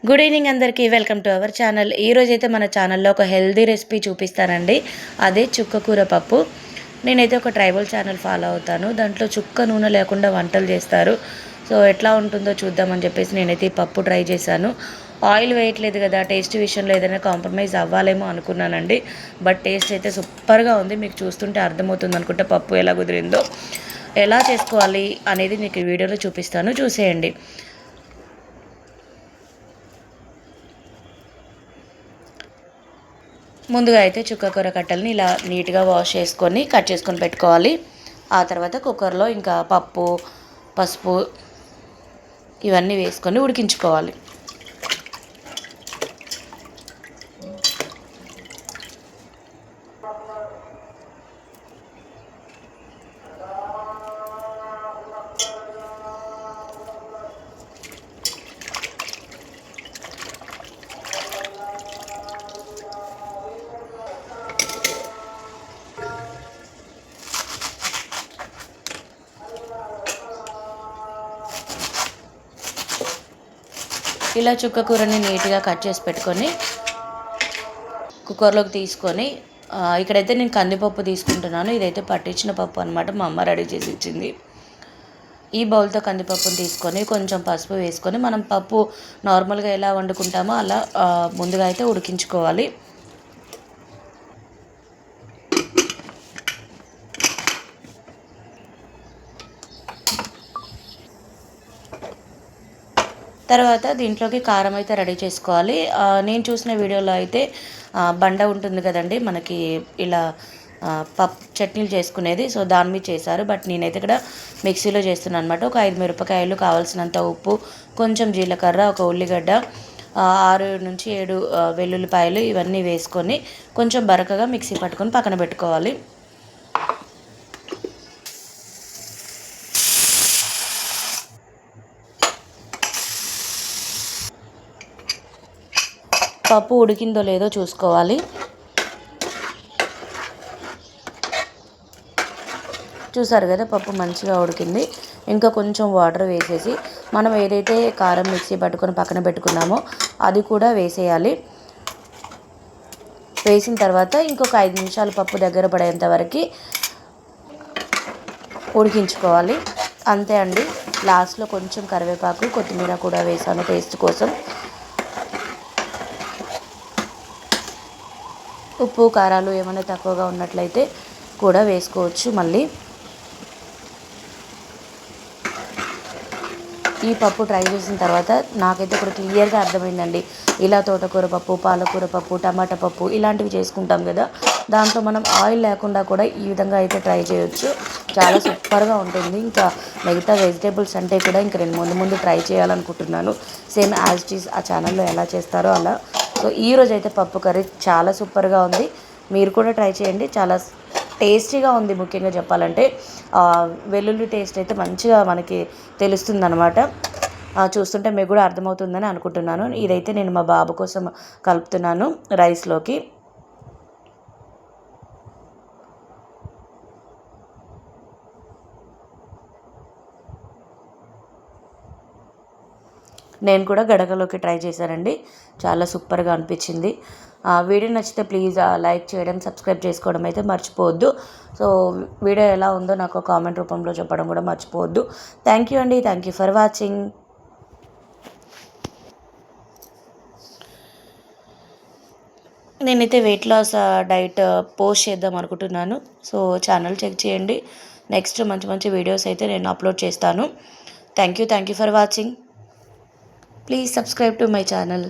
Good evening అందరికీ, welcome to our channel. ఈరోజైతే మన ఛానల్లో ఒక హెల్దీ రెసిపీ చూపిస్తానండి. అదే చుక్కకూర పప్పు. నేనైతే ఒక ట్రైబల్ ఛానల్ ఫాలో అవుతాను. దాంట్లో చుక్క నూనె లేకుండా వంటలు చేస్తారు. సో ఎట్లా ఉంటుందో చూద్దామని చెప్పేసి నేనైతే ఈ పప్పు ట్రై చేశాను. ఆయిల్ వేయట్లేదు కదా, టేస్ట్ విషయంలో ఏదైనా కాంప్రమైజ్ అవ్వాలేమో అనుకున్నానండి. బట్ టేస్ట్ అయితే సూపర్గా ఉంది. మీకు చూస్తుంటే అర్థమవుతుంది అనుకుంటే పప్పు ఎలా కుదిరిందో. ఎలా చేసుకోవాలి అనేది మీకు ఈ వీడియోలో చూపిస్తాను, చూసేయండి. ముందుగా అయితే చుక్కకూర కట్టల్ని ఇలా నీట్గా వాష్ చేసుకొని కట్ చేసుకొని పెట్టుకోవాలి. ఆ తర్వాత కుక్కర్లో ఇంకా పప్పు, పసుపు ఇవన్నీ వేసుకొని ఉడికించుకోవాలి. ఇలా చుక్కకూరని నీట్గా కట్ చేసి పెట్టుకొని కుక్కర్లోకి తీసుకొని ఇక్కడైతే నేను కందిపప్పు తీసుకుంటున్నాను. ఇదైతే పట్టించిన పప్పు అనమాట, మా అమ్మ రెడీ చేసి ఇచ్చింది. ఈ బౌల్తో కందిపప్పుని తీసుకొని కొంచెం పసుపు వేసుకొని మనం పప్పు నార్మల్గా ఎలా వండుకుంటామో అలా ముందుగా అయితే ఉడికించుకోవాలి. తర్వాత దీంట్లోకి కారం అయితే రెడీ చేసుకోవాలి. నేను చూసిన వీడియోలో అయితే బండ ఉంటుంది కదండి మనకి, ఇలా చట్నీలు చేసుకునేది, సో దాని మీద చేశారు. బట్ నేనైతే ఇక్కడ మిక్సీలో చేస్తున్నాను అనమాట. ఒక 5 మిరపకాయలు, కావాల్సినంత ఉప్పు, కొంచెం జీలకర్ర, ఒక ఉల్లిగడ్డ, 6 నుంచి 7 వెల్లుల్లిపాయలు ఇవన్నీ వేసుకొని కొంచెం బరకగా మిక్సీ పట్టుకొని పక్కన పెట్టుకోవాలి. పప్పు ఉడికిందో లేదో చూసుకోవాలి. చూసారు కదా, పప్పు మంచిగా ఉడికింది. ఇంకా కొంచెం వాటర్ వేసేసి మనం ఏదైతే కారం మిక్సీ పట్టుకొని పక్కన పెట్టుకున్నామో అది కూడా వేసేయాలి. వేసిన తర్వాత ఇంకొక 5 నిమిషాలు పప్పు దగ్గర పడేంత వరకు ఉడికించుకోవాలి. అంతే అండి. లాస్ట్లో కొంచెం కరివేపాకు, కొత్తిమీర కూడా వేసాను టేస్ట్ కోసం. ఉప్పు కారాలు ఏమైనా తక్కువగా ఉన్నట్లయితే కూడా వేసుకోవచ్చు. మళ్ళీ ఈ పప్పు ట్రై చేసిన తర్వాత నాకైతే ఇక్కడ క్లియర్గా అర్థమైందండి. ఇలా తోటకూర పప్పు, పాలకూర పప్పు, టమాటా పప్పు ఇలాంటివి చేసుకుంటాం కదా, దాంట్లో మనం ఆయిల్ లేకుండా కూడా ఈ విధంగా అయితే ట్రై చేయొచ్చు. చాలా సూపర్గా ఉంటుంది. ఇంకా మిగతా వెజిటేబుల్స్ అంటే కూడా ఇంకా నేను ముందు ట్రై చేయాలనుకుంటున్నాను, సేమ్ యాజ్ ఇట్ ఈస్ ఆ ఛానల్లో ఎలా చేస్తారో అలా. సో ఈరోజు అయితే పప్పు కర్రీ చాలా సూపర్గా ఉంది. మీరు కూడా ట్రై చేయండి. చాలా టేస్టీగా ఉంది. ముఖ్యంగా చెప్పాలంటే వెల్లుల్లి టేస్ట్ అయితే మంచిగా మనకి తెలుస్తుందన్నమాట. చూస్తుంటే మీకు కూడా అర్థమవుతుందని అనుకుంటున్నాను. ఇదైతే నేను మా బాబు కోసం కలుపుతున్నాను రైస్లోకి. నేను కూడా గడకలోకి ట్రై చేశానండి. చాలా సూపర్గా అనిపించింది. వీడియో నచ్చితే ప్లీజ్ లైక్ చేయడం, సబ్స్క్రైబ్ చేసుకోవడం అయితే మర్చిపోవద్దు. సో వీడియో ఎలా ఉందో నాకు కామెంట్ రూపంలో చెప్పడం కూడా మర్చిపోవద్దు. థ్యాంక్ యూ అండి. Thank you for watching. నేనైతే వెయిట్ లాస్ డైట్ పోస్ట్ చేద్దాం అనుకుంటున్నాను. సో ఛానల్ చెక్ చేయండి. నెక్స్ట్ మంచి మంచి వీడియోస్ అయితే నేను అప్లోడ్ చేస్తాను. Thank you for watching. Please subscribe to my channel.